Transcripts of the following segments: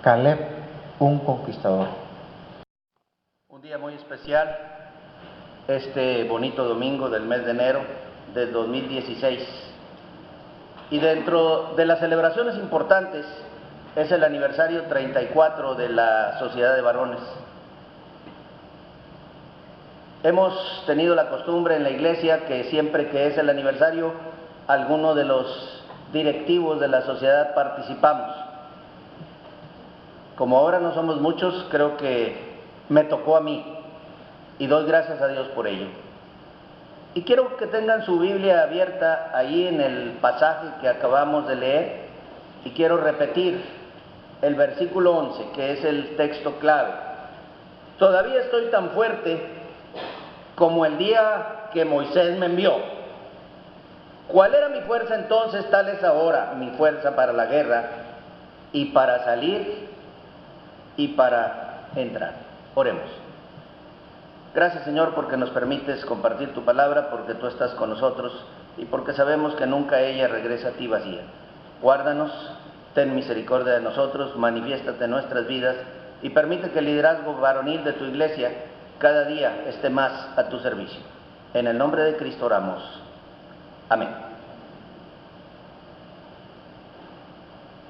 Caleb, un conquistador. Un día muy especial, este bonito domingo del mes de enero del 2016. Y dentro de las celebraciones importantes es el aniversario 34 de la Sociedad de Varones. Hemos tenido la costumbre en la iglesia que siempre que es el aniversario, alguno de los directivos de la sociedad participamos. Como ahora no somos muchos, creo que me tocó a mí y doy gracias a Dios por ello. Y quiero que tengan su Biblia abierta ahí en el pasaje que acabamos de leer y quiero repetir el versículo 11, que es el texto clave. Todavía estoy tan fuerte como el día que Moisés me envió. ¿Cuál era mi fuerza entonces? Tal es ahora mi fuerza para la guerra y para salir y para entrar. Oremos. Gracias, Señor, porque nos permites compartir tu palabra, porque tú estás con nosotros y porque sabemos que nunca ella regresa a ti vacía. Guárdanos, ten misericordia de nosotros, manifiéstate en nuestras vidas y permite que el liderazgo varonil de tu iglesia cada día esté más a tu servicio. En el nombre de Cristo oramos. Amén.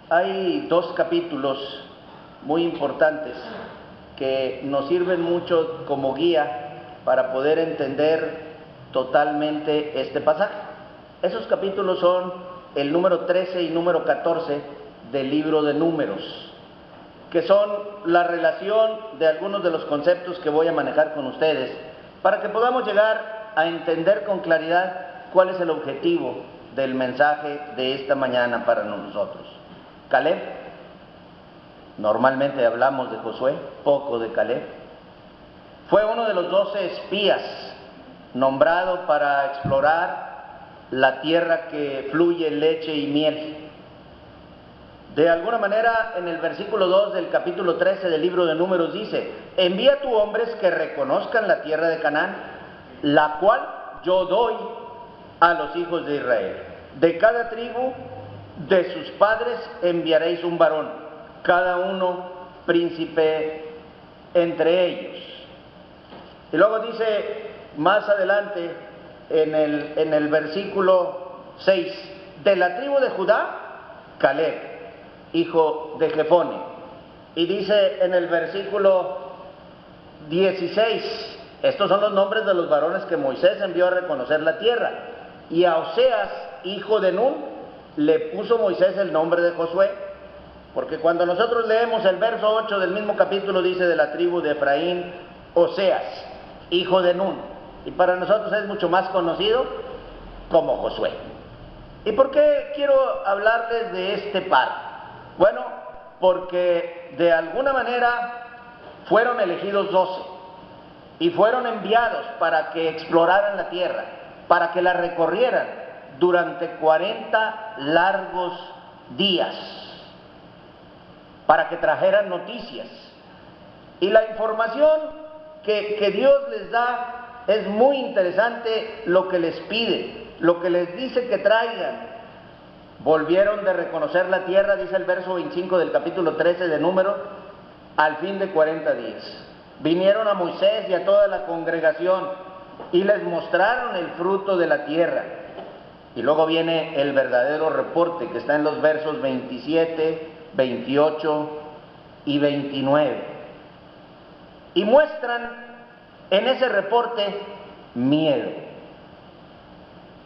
Hay dos capítulos muy importantes que nos sirven mucho como guía para poder entender totalmente este pasaje. Esos capítulos son el número 13 y número 14 del libro de Números, que son la relación de algunos de los conceptos que voy a manejar con ustedes, para que podamos llegar a entender con claridad cuál es el objetivo del mensaje de esta mañana para nosotros. Caleb. Normalmente hablamos de Josué, poco de Caleb. Fue uno de los 12 espías nombrado para explorar la tierra que fluye leche y miel. De alguna manera, en el versículo 2 del capítulo 13 del libro de Números dice: envía tú hombres que reconozcan la tierra de Canaán, la cual yo doy a los hijos de Israel. De cada tribu de sus padres enviaréis un varón, cada uno príncipe entre ellos. Y luego dice más adelante en el versículo 6, de la tribu de Judá, Caleb, hijo de Jefone. Y dice en el versículo 16, estos son los nombres de los varones que Moisés envió a reconocer la tierra. Y a Oseas, hijo de Nun, le puso Moisés el nombre de Josué, porque cuando nosotros leemos el verso 8 del mismo capítulo dice de la tribu de Efraín, Oseas, hijo de Nun, y para nosotros es mucho más conocido como Josué. ¿Y por qué quiero hablarles de este par? Bueno, porque de alguna manera fueron elegidos 12 y fueron enviados para que exploraran la tierra, para que la recorrieran durante 40 largos días, para que trajeran noticias. Y la información que Dios les da es muy interesante, lo que les pide, lo que les dice que traigan. Volvieron de reconocer la tierra, dice el verso 25 del capítulo 13 de Números, al fin de 40 días. Vinieron a Moisés y a toda la congregación y les mostraron el fruto de la tierra. Y luego viene el verdadero reporte que está en los versos 27, 28 y 29. Y muestran en ese reporte miedo,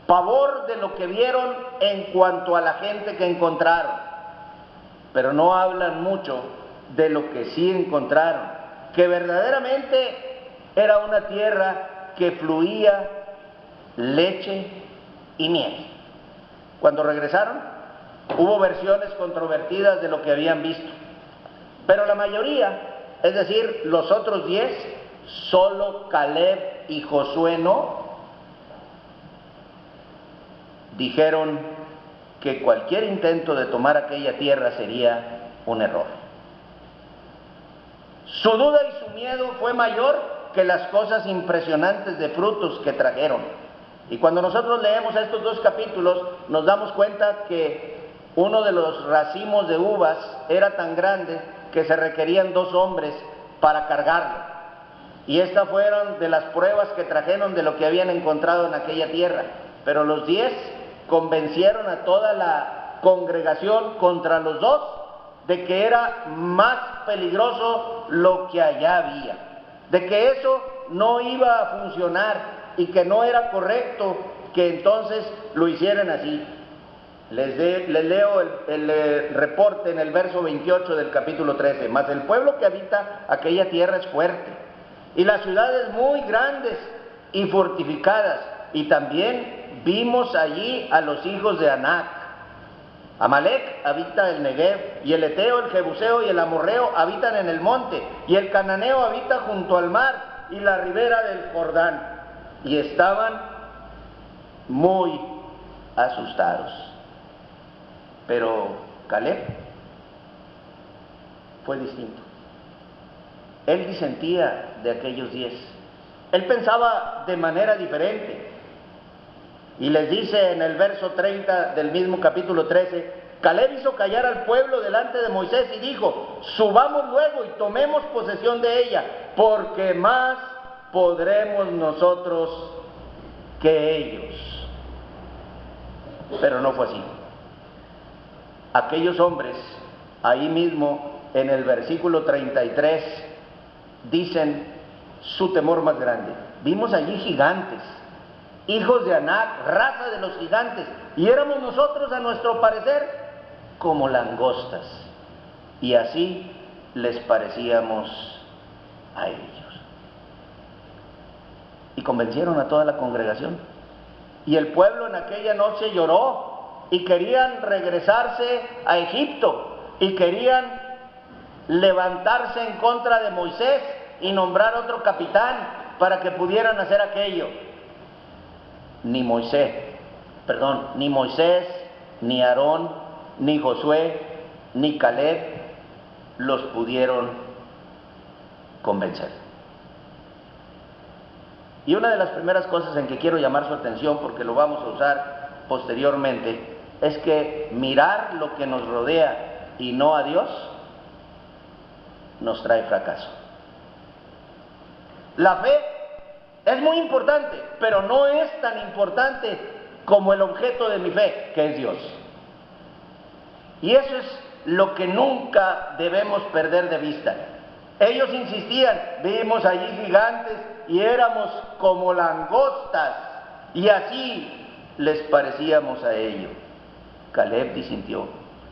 pavor de lo que vieron en cuanto a la gente que encontraron, pero no hablan mucho de lo que sí encontraron, que verdaderamente era una tierra que fluía leche y miel. Cuando regresaron, hubo versiones controvertidas de lo que habían visto, pero la mayoría, es decir, los otros 10, solo Caleb y Josué no, dijeron que cualquier intento de tomar aquella tierra sería un error. Su duda y su miedo fue mayor que las cosas impresionantes de frutos que trajeron. Y cuando nosotros leemos estos dos capítulos, nos damos cuenta que uno de los racimos de uvas era tan grande que se requerían 2 hombres para cargarlo. Y estas fueron de las pruebas que trajeron de lo que habían encontrado en aquella tierra. Pero los 10 convencieron a toda la congregación contra los 2 de que era más peligroso lo que allá había, de que eso no iba a funcionar y que no era correcto que entonces lo hicieran así. Les leo el reporte en el verso 28 del capítulo 13. Mas el pueblo que habita aquella tierra es fuerte, y las ciudades muy grandes y fortificadas, y también vimos allí a los hijos de Anac. Amalec habita el Negev, y el Eteo, el Jebuseo y el Amorreo habitan en el monte, y el Cananeo habita junto al mar y la ribera del Jordán. Y estaban muy asustados. Pero Caleb fue distinto. Él disentía de aquellos 10. Él pensaba de manera diferente. Y les dice en el verso 30 del mismo capítulo 13, Caleb hizo callar al pueblo delante de Moisés y dijo: subamos luego y tomemos posesión de ella, porque más podremos nosotros que ellos. Pero no fue así. Aquellos hombres, ahí mismo en el versículo 33, dicen su temor más grande. Vimos allí gigantes, hijos de Anac, raza de los gigantes, y éramos nosotros, a nuestro parecer, como langostas, y así les parecíamos a ellos. Y convencieron a toda la congregación, y el pueblo en aquella noche lloró, y querían regresarse a Egipto, y querían levantarse en contra de Moisés y nombrar otro capitán para que pudieran hacer aquello. Ni Moisés, ni Aarón, ni Josué, ni Caleb los pudieron convencer. Y una de las primeras cosas en que quiero llamar su atención, porque lo vamos a usar posteriormente, es que mirar lo que nos rodea y no a Dios nos trae fracaso. La fe es muy importante, pero no es tan importante como el objeto de mi fe, que es Dios. Y eso es lo que nunca debemos perder de vista. Ellos insistían, vimos allí gigantes y éramos como langostas, y así les parecíamos a ellos. Caleb disintió.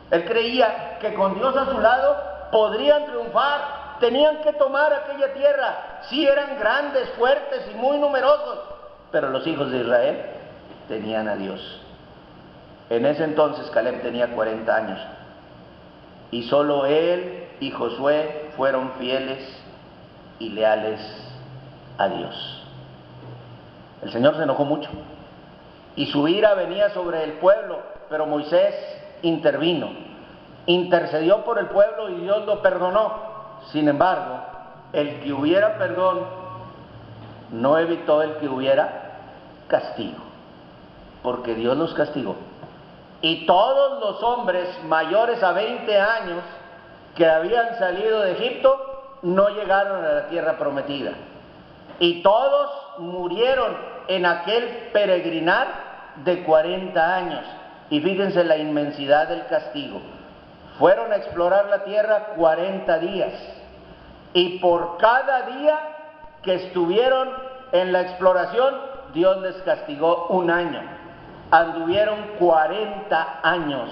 Él creía que con Dios a su lado podrían triunfar, tenían que tomar aquella tierra. Sí, eran grandes, fuertes y muy numerosos, pero los hijos de Israel tenían a Dios. En ese entonces Caleb tenía 40 años, y solo él y Josué fueron fieles y leales a Dios. El Señor se enojó mucho, y su ira venía sobre el pueblo, pero Moisés intervino, intercedió por el pueblo y Dios lo perdonó. Sin embargo, el que hubiera perdón no evitó el que hubiera castigo, porque Dios los castigó. Y todos los hombres mayores a 20 años que habían salido de Egipto no llegaron a la tierra prometida. Y todos murieron en aquel peregrinar de 40 años. Y fíjense la inmensidad del castigo. Fueron a explorar la tierra 40 días. Y por cada día que estuvieron en la exploración, Dios les castigó 1 año. Anduvieron 40 años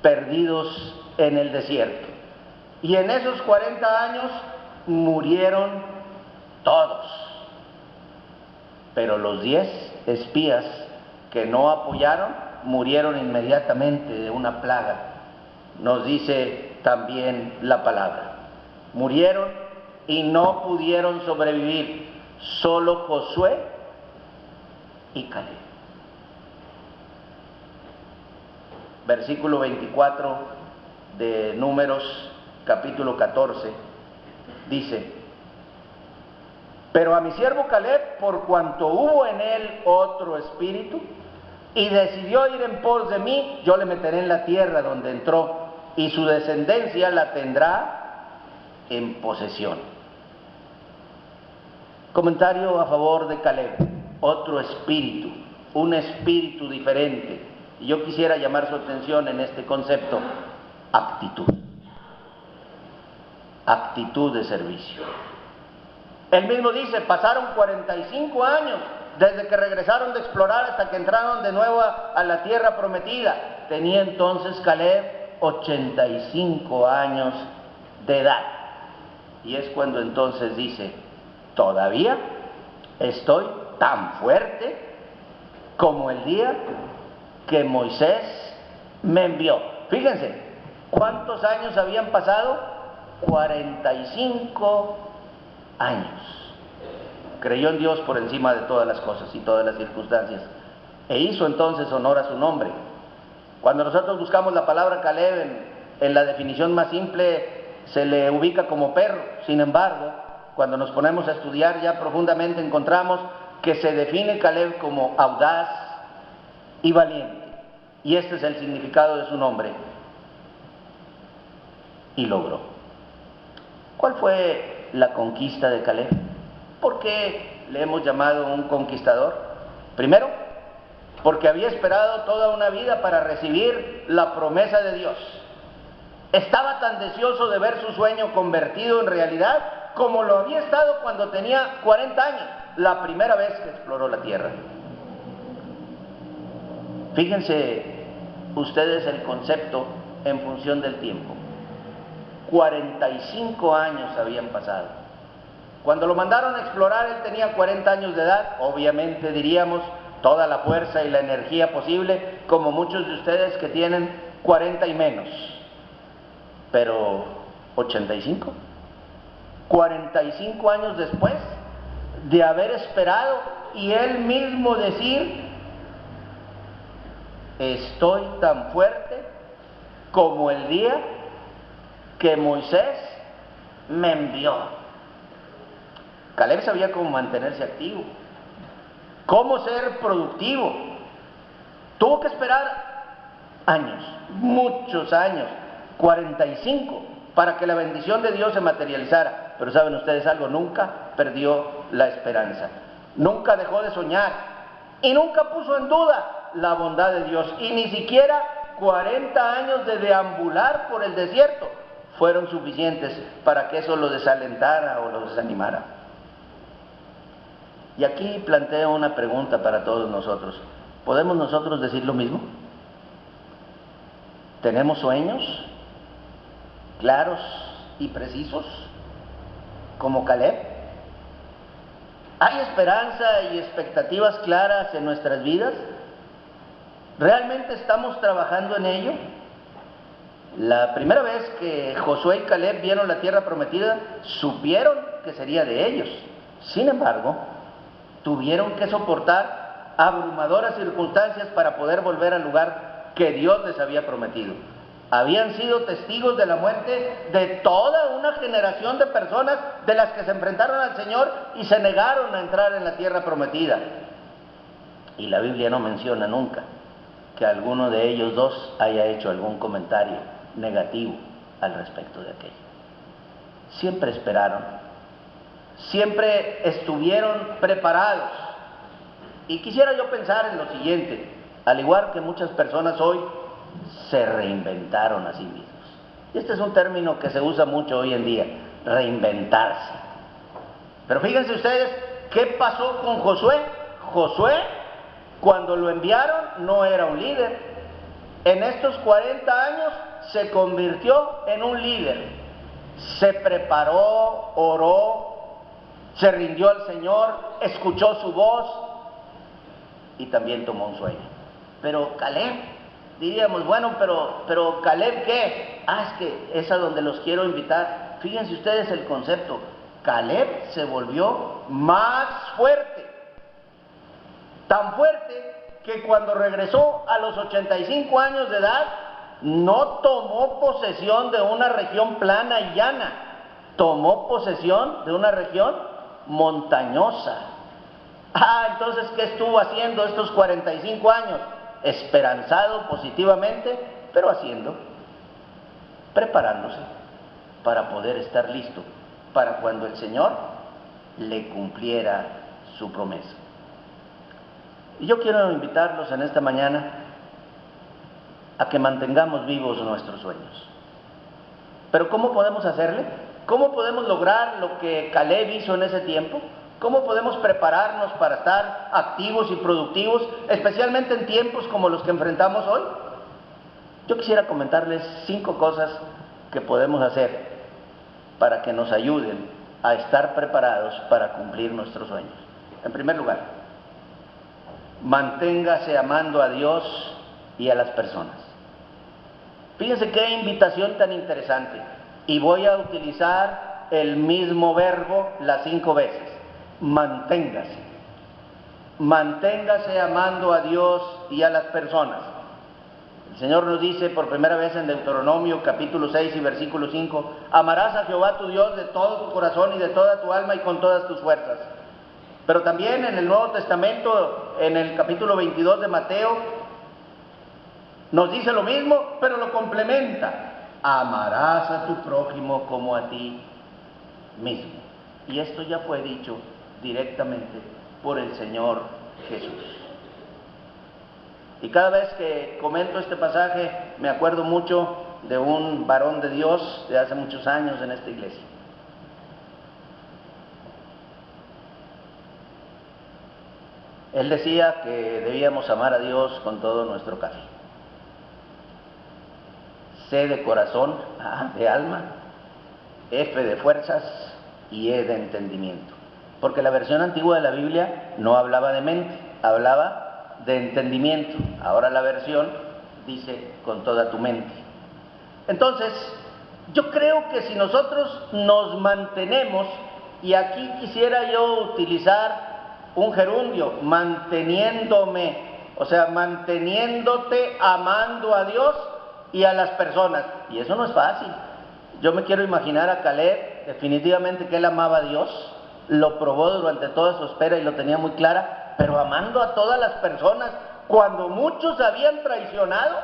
perdidos en el desierto. Y en esos 40 años murieron todos. Pero los 10 espías que no apoyaron murieron inmediatamente de una plaga. Nos dice también la palabra. Murieron y no pudieron sobrevivir. Solo Josué y Caleb. Versículo 24 de Números, capítulo 14, dice: pero a mi siervo Caleb, por cuanto hubo en él otro espíritu, y decidió ir en pos de mí, yo le meteré en la tierra donde entró, y su descendencia la tendrá en posesión. Comentario a favor de Caleb: otro espíritu, un espíritu diferente. Y yo quisiera llamar su atención en este concepto: actitud. Actitud de servicio. Él mismo dice, pasaron 45 años desde que regresaron de explorar hasta que entraron de nuevo a la tierra prometida. Tenía entonces Caleb 85 años de edad. Y es cuando entonces dice, todavía estoy tan fuerte como el día que Moisés me envió. Fíjense, ¿cuántos años habían pasado? 45 años. Creyó en Dios por encima de todas las cosas y todas las circunstancias, e hizo entonces honor a su nombre. Cuando nosotros buscamos la palabra Caleb en la definición más simple, se le ubica como perro. Sin embargo, cuando nos ponemos a estudiar ya profundamente, encontramos que se define Caleb como audaz y valiente, y este es el significado de su nombre. Y logró. ¿Cuál fue la conquista de Caleb? ¿Por qué le hemos llamado un conquistador? Primero, porque había esperado toda una vida para recibir la promesa de Dios. Estaba tan deseoso de ver su sueño convertido en realidad como lo había estado cuando tenía 40 años, la primera vez que exploró la tierra. Fíjense ustedes el concepto en función del tiempo. 45 años habían pasado. Cuando lo mandaron a explorar, él tenía 40 años de edad, obviamente diríamos toda la fuerza y la energía posible, como muchos de ustedes que tienen 40 y menos. Pero 85, 45 años después de haber esperado y él mismo decir, estoy tan fuerte como el día que Moisés me envió. Caleb sabía cómo mantenerse activo, cómo ser productivo. Tuvo que esperar años, muchos años, 45, para que la bendición de Dios se materializara. Pero saben ustedes algo, nunca perdió la esperanza, nunca dejó de soñar y nunca puso en duda la bondad de Dios. Y ni siquiera 40 años de deambular por el desierto fueron suficientes para que eso lo desalentara o lo desanimara. Y aquí planteo una pregunta para todos nosotros. ¿Podemos nosotros decir lo mismo? ¿Tenemos sueños claros y precisos como Caleb? ¿Hay esperanza y expectativas claras en nuestras vidas? ¿Realmente estamos trabajando en ello? La primera vez que Josué y Caleb vieron la tierra prometida, supieron que sería de ellos. Sin embargo, tuvieron que soportar abrumadoras circunstancias para poder volver al lugar que Dios les había prometido. Habían sido testigos de la muerte de toda una generación de personas de las que se enfrentaron al Señor y se negaron a entrar en la tierra prometida. Y la Biblia no menciona nunca que alguno de ellos dos haya hecho algún comentario negativo al respecto de aquello. Siempre esperaron, siempre estuvieron preparados. Y quisiera yo pensar en lo siguiente: al igual que muchas personas hoy, se reinventaron a sí mismos. Y este es un término que se usa mucho hoy en día, reinventarse. Pero fíjense ustedes, ¿qué pasó con Josué? Josué, cuando lo enviaron, no era un líder. En estos 40 años se convirtió en un líder. Se preparó, oró, se rindió al Señor, escuchó su voz y también tomó un sueño. Pero Caleb, diríamos, bueno, pero Caleb, ¿qué? Es que es a donde los quiero invitar. Fíjense ustedes el concepto. Caleb se volvió más fuerte. Tan fuerte que cuando regresó a los 85 años de edad, no tomó posesión de una región plana y llana, tomó posesión de una región montañosa. Entonces, ¿qué estuvo haciendo estos 45 años? esperanzado positivamente, pero haciendo, preparándose para poder estar listo para cuando el Señor le cumpliera su promesa. Y yo quiero invitarlos en esta mañana a que mantengamos vivos nuestros sueños. Pero ¿cómo podemos hacerle? ¿Cómo podemos lograr lo que Caleb hizo en ese tiempo? ¿Cómo podemos prepararnos para estar activos y productivos, especialmente en tiempos como los que enfrentamos hoy? Yo quisiera comentarles 5 cosas que podemos hacer para que nos ayuden a estar preparados para cumplir nuestros sueños. En primer lugar, manténgase amando a Dios y a las personas. Fíjense qué invitación tan interesante. Y voy a utilizar el mismo verbo las 5 veces. Manténgase. Manténgase amando a Dios y a las personas. El Señor nos dice por primera vez en Deuteronomio capítulo 6 y versículo 5, amarás a Jehová tu Dios de todo tu corazón y de toda tu alma y con todas tus fuerzas. Pero también en el Nuevo Testamento, en el capítulo 22 de Mateo, nos dice lo mismo, pero lo complementa. Amarás a tu prójimo como a ti mismo. Y esto ya fue dicho directamente por el Señor Jesús. Y cada vez que comento este pasaje, me acuerdo mucho de un varón de Dios de hace muchos años en esta iglesia. Él decía que debíamos amar a Dios con todo nuestro cariño. C de corazón, A de alma, F de fuerzas y E de entendimiento. Porque la versión antigua de la Biblia no hablaba de mente, hablaba de entendimiento. Ahora la versión dice con toda tu mente. Entonces, yo creo que si nosotros nos mantenemos, y aquí quisiera yo utilizar un gerundio, manteniéndome, o sea, manteniéndote amando a Dios y a las personas. Y eso no es fácil. Yo me quiero imaginar a Caleb, definitivamente que él amaba a Dios, lo probó durante toda su espera y lo tenía muy clara, pero amando a todas las personas, cuando muchos habían traicionado,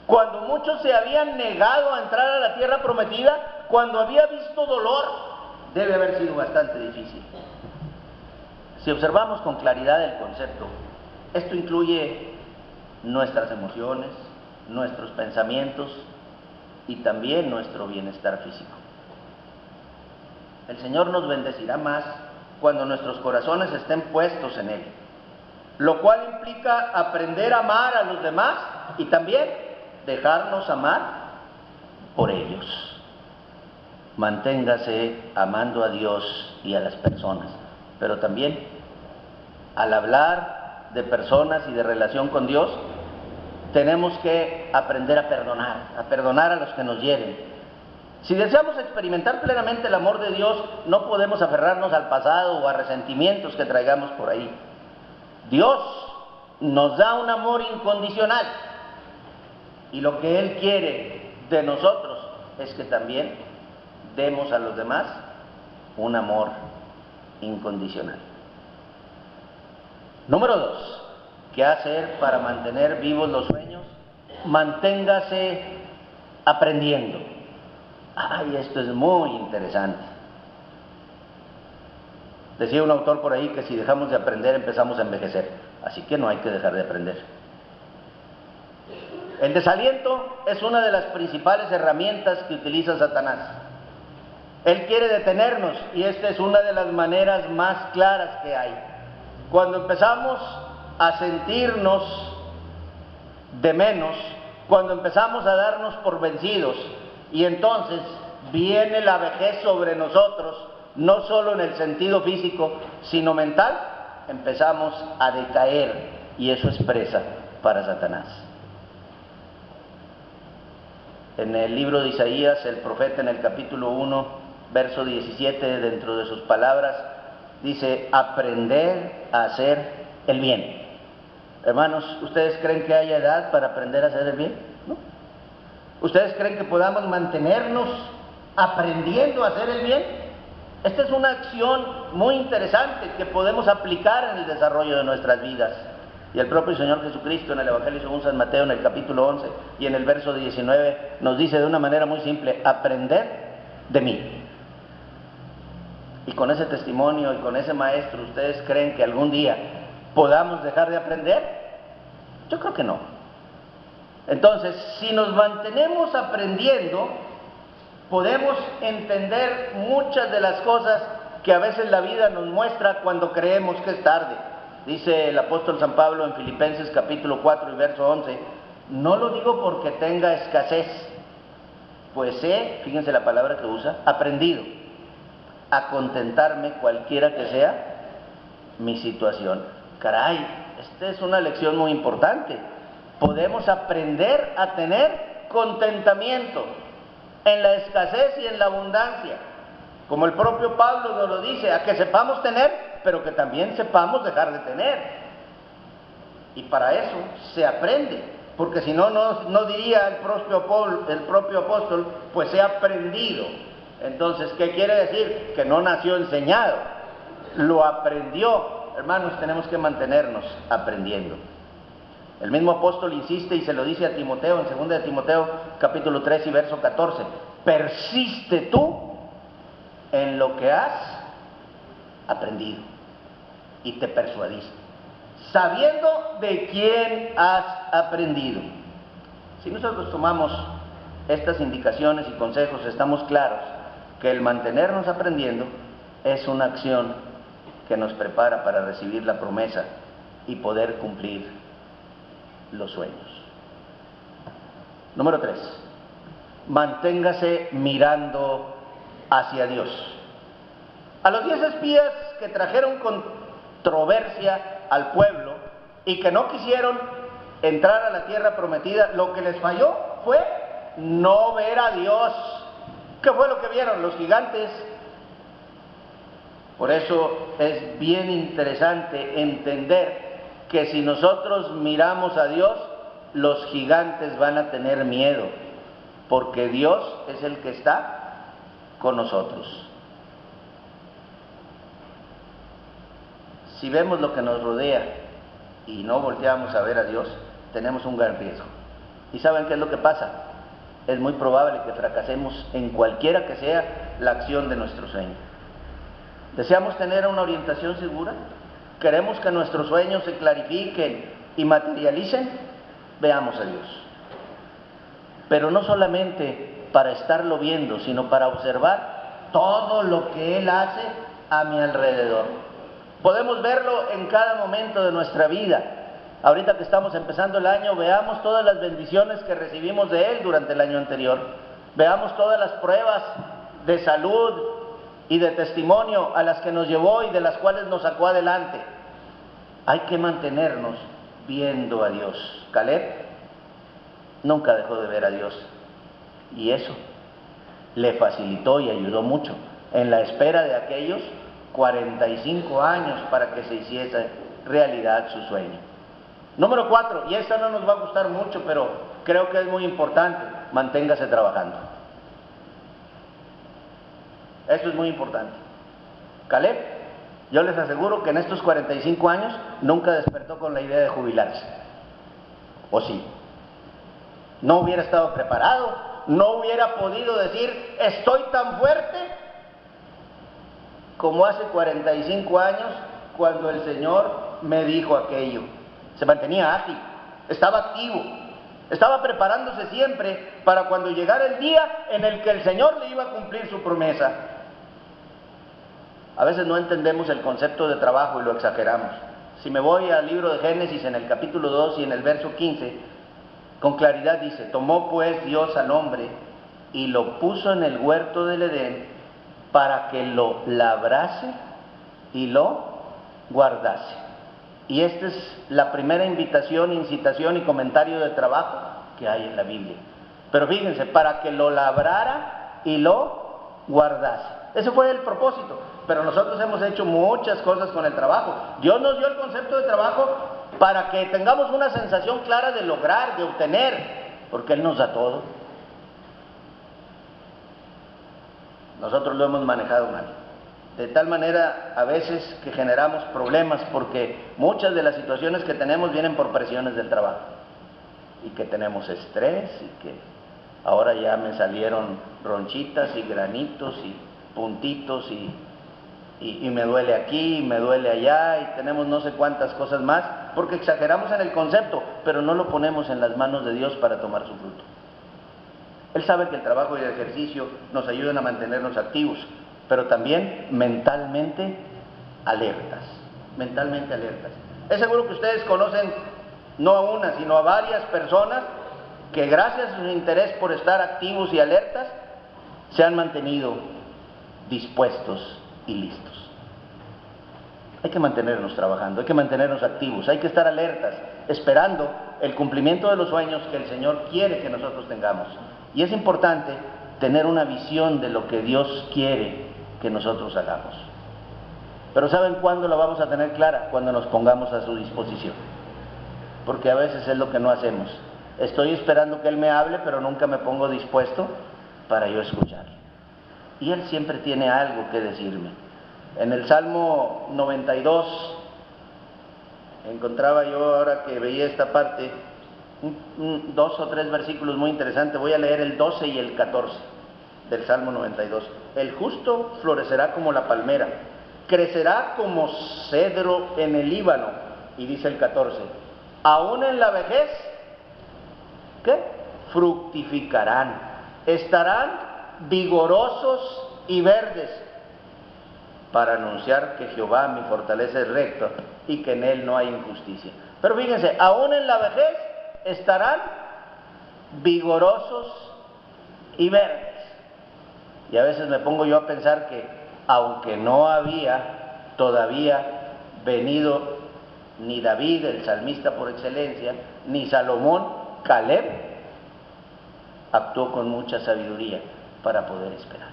cuando muchos se habían negado a entrar a la tierra prometida, cuando había visto dolor, debe haber sido bastante difícil. Si observamos con claridad el concepto, esto incluye nuestras emociones, nuestros pensamientos y también nuestro bienestar físico. El Señor nos bendecirá más cuando nuestros corazones estén puestos en Él, lo cual implica aprender a amar a los demás y también dejarnos amar por ellos. Manténgase amando a Dios y a las personas, pero también al hablar de personas y de relación con Dios, tenemos que aprender a perdonar a los que nos hieren. Si deseamos experimentar plenamente el amor de Dios, no podemos aferrarnos al pasado o a resentimientos que traigamos por ahí. Dios nos da un amor incondicional y lo que Él quiere de nosotros es que también demos a los demás un amor incondicional. Número 2. ¿Qué hacer para mantener vivos los sueños? Manténgase aprendiendo. Ay, esto es muy interesante. Decía un autor por ahí que si dejamos de aprender empezamos a envejecer, así que no hay que dejar de aprender. El desaliento es una de las principales herramientas que utiliza Satanás. Él quiere detenernos y esta es una de las maneras más claras que hay. Cuando empezamos a sentirnos de menos, cuando empezamos a darnos por vencidos, y entonces viene la vejez sobre nosotros, no solo en el sentido físico, sino mental, empezamos a decaer, y eso es presa para Satanás. En el libro de Isaías, el profeta en el capítulo 1, verso 17, dentro de sus palabras, dice, aprender a hacer el bien. Hermanos, ¿ustedes creen que haya edad para aprender a hacer el bien? ¿No? ¿Ustedes creen que podamos mantenernos aprendiendo a hacer el bien? Esta es una acción muy interesante que podemos aplicar en el desarrollo de nuestras vidas. Y el propio Señor Jesucristo en el Evangelio según San Mateo, en el capítulo 11 y en el verso 19, nos dice de una manera muy simple: aprended de mí. Y con ese testimonio y con ese maestro, ¿ustedes creen que algún día podamos dejar de aprender? Yo creo que no. Entonces, si nos mantenemos aprendiendo, podemos entender muchas de las cosas que a veces la vida nos muestra cuando creemos que es tarde. Dice el apóstol San Pablo en Filipenses capítulo 4 y verso 11: no lo digo porque tenga escasez, pues he, fíjense la palabra que usa, aprendido a contentarme cualquiera que sea mi situación. Caray, esta es una lección muy importante. Podemos aprender a tener contentamiento en la escasez y en la abundancia, como el propio Pablo nos lo dice, a que sepamos tener, pero que también sepamos dejar de tener. Y para eso se aprende, porque si no, no diría el propio apóstol, pues he aprendido. Entonces, ¿qué quiere decir? Que no nació enseñado, lo aprendió. Hermanos, tenemos que mantenernos aprendiendo. El mismo apóstol insiste y se lo dice a Timoteo en 2 de Timoteo capítulo 3 y verso 14: persiste tú en lo que has aprendido y te persuadiste, sabiendo de quién has aprendido. Si nosotros tomamos estas indicaciones y consejos, estamos claros que el mantenernos aprendiendo es una acción que nos prepara para recibir la promesa y poder cumplir los sueños. Número 3, manténgase mirando hacia Dios. A los 10 espías que trajeron controversia al pueblo y que no quisieron entrar a la tierra prometida, lo que les falló fue no ver a Dios. ¿Qué fue lo que vieron? Los gigantes. Por eso es bien interesante entender que si nosotros miramos a Dios, los gigantes van a tener miedo, porque Dios es el que está con nosotros. Si vemos lo que nos rodea y no volteamos a ver a Dios, tenemos un gran riesgo. ¿Y saben qué es lo que pasa? Es muy probable que fracasemos en cualquiera que sea la acción de nuestro sueño. ¿Deseamos tener una orientación segura? ¿Queremos que nuestros sueños se clarifiquen y materialicen? Veamos a Dios. Pero no solamente para estarlo viendo, sino para observar todo lo que Él hace a mi alrededor. Podemos verlo en cada momento de nuestra vida. Ahorita que estamos empezando el año, veamos todas las bendiciones que recibimos de Él durante el año anterior. Veamos todas las pruebas de salud y de testimonio a las que nos llevó y de las cuales nos sacó adelante. Hay que mantenernos viendo a Dios. Caleb nunca dejó de ver a Dios, y eso le facilitó y ayudó mucho en la espera de aquellos 45 años para que se hiciese realidad su sueño. Número 4, y esta no nos va a gustar mucho, pero creo que es muy importante: manténgase trabajando. Esto es muy importante. Caleb, yo les aseguro que en estos 45 años nunca despertó con la idea de jubilarse. ¿O sí? No hubiera estado preparado, no hubiera podido decir: estoy tan fuerte, como hace 45 años cuando el Señor me dijo aquello. Se mantenía ágil, estaba activo, estaba preparándose siempre para cuando llegara el día en el que el Señor le iba a cumplir su promesa. A veces no entendemos el concepto de trabajo y lo exageramos. Si me voy al libro de Génesis, en el capítulo 2 y en el verso 15, con claridad dice: tomó pues Dios al hombre y lo puso en el huerto del Edén para que lo labrase y lo guardase. Y esta es la primera invitación, incitación y comentario de trabajo que hay en la Biblia. Pero fíjense, para que lo labrara y lo guardase. Ese fue el propósito. Pero nosotros hemos hecho muchas cosas con el trabajo. Dios nos dio el concepto de trabajo para que tengamos una sensación clara de lograr, de obtener, porque Él nos da todo. Nosotros lo hemos manejado mal. de tal manera a veces que generamos problemas, porque muchas de las situaciones que tenemos vienen por presiones del trabajo, y que tenemos estrés, y que ahora ya me salieron ronchitas y granitos y puntitos, y me duele aquí, y me duele allá, y tenemos no sé cuántas cosas más, porque exageramos en el concepto, pero no lo ponemos en las manos de Dios para tomar su fruto. Él sabe que el trabajo y el ejercicio nos ayudan a mantenernos activos, pero también mentalmente alertas, mentalmente alertas. Es seguro que ustedes conocen no a una, sino a varias personas que gracias a su interés por estar activos y alertas, se han mantenido dispuestos y listos. Hay que mantenernos trabajando, hay que mantenernos activos, hay que estar alertas, esperando el cumplimiento de los sueños que el Señor quiere que nosotros tengamos. Y es importante tener una visión de lo que Dios quiere que nosotros hagamos. Pero ¿saben cuándo la vamos a tener clara? Cuando nos pongamos a su disposición. Porque a veces es lo que no hacemos. Estoy esperando que Él me hable, pero nunca me pongo dispuesto para yo escuchar. Y Él siempre tiene algo que decirme. En el Salmo 92, encontraba yo, ahora que veía esta parte, 2 o 3 versículos muy interesantes. Voy a leer el 12 y el 14 del Salmo 92. El justo florecerá como la palmera, crecerá como cedro en el Líbano. Y dice el 14, aún en la vejez, ¿qué? Fructificarán, estarán vigorosos y verdes, para anunciar que Jehová mi fortaleza es recta y que en Él no hay injusticia. Pero fíjense, aún en la vejez estarán vigorosos y verdes. Y a veces me pongo yo a pensar que, aunque no había todavía venido ni David, el salmista por excelencia, ni Salomón, Caleb actuó con mucha sabiduría para poder esperar.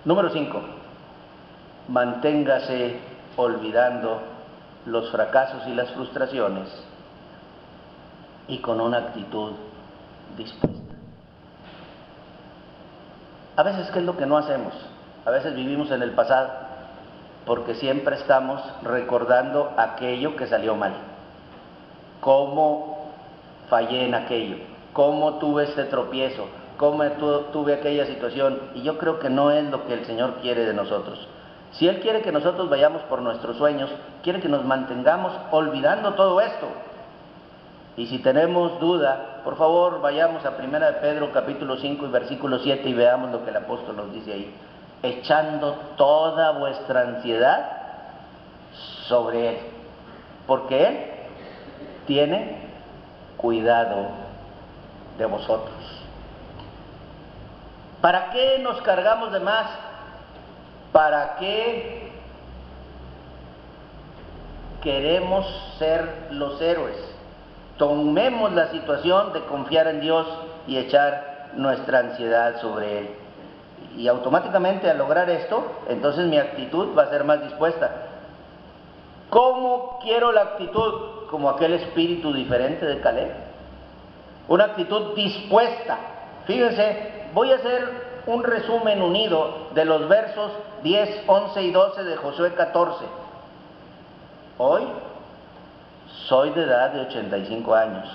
Número 5. Manténgase olvidando los fracasos y las frustraciones y con una actitud dispuesta. A veces, ¿qué es lo que no hacemos? A veces vivimos en el pasado, porque siempre estamos recordando aquello que salió mal. ¿Cómo fallé en aquello? ¿Cómo tuve este tropiezo? ¿Cómo tuve aquella situación? Y yo creo que no es lo que el Señor quiere de nosotros. Si Él quiere que nosotros vayamos por nuestros sueños, quiere que nos mantengamos olvidando todo esto. Y si tenemos duda, por favor, vayamos a 1 de Pedro capítulo 5 y versículo 7 y veamos lo que el apóstol nos dice ahí. Echando toda vuestra ansiedad sobre Él, porque Él tiene cuidado de vosotros. ¿Para qué nos cargamos de más? ¿Para qué queremos ser los héroes? Tomemos la situación de confiar en Dios y echar nuestra ansiedad sobre Él. Y automáticamente al lograr esto, entonces mi actitud va a ser más dispuesta. ¿Cómo quiero la actitud? Como aquel espíritu diferente de Caleb. Una actitud dispuesta. Fíjense, voy a hacer un resumen unido de los versos 10, 11 y 12 de Josué 14. Hoy soy de edad de 85 años.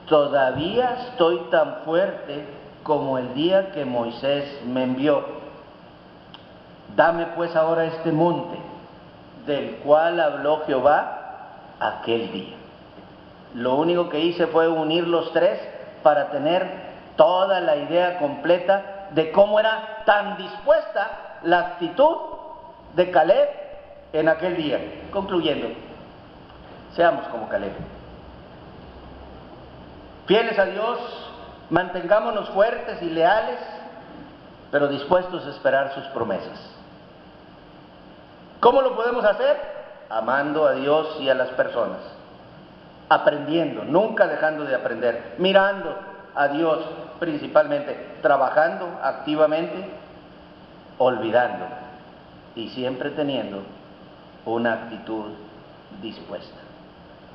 Todavía estoy tan fuerte como el día que Moisés me envió. Dame pues ahora este monte, del cual habló Jehová aquel día. Lo único que hice fue unir los tres para tener toda la idea completa de cómo era tan dispuesta la actitud de Caleb en aquel día. Concluyendo, seamos como Caleb. Fieles a Dios, mantengámonos fuertes y leales, pero dispuestos a esperar sus promesas. ¿Cómo lo podemos hacer? Amando a Dios y a las personas, aprendiendo, nunca dejando de aprender, mirando a Dios principalmente, trabajando activamente, olvidando y siempre teniendo una actitud dispuesta.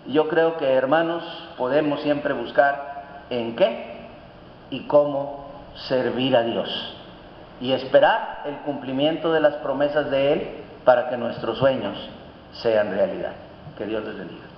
Yo creo que, hermanos, podemos siempre buscar en qué y cómo servir a Dios. y esperar el cumplimiento de las promesas de Él para que nuestros sueños sean realidad. Que Dios les bendiga.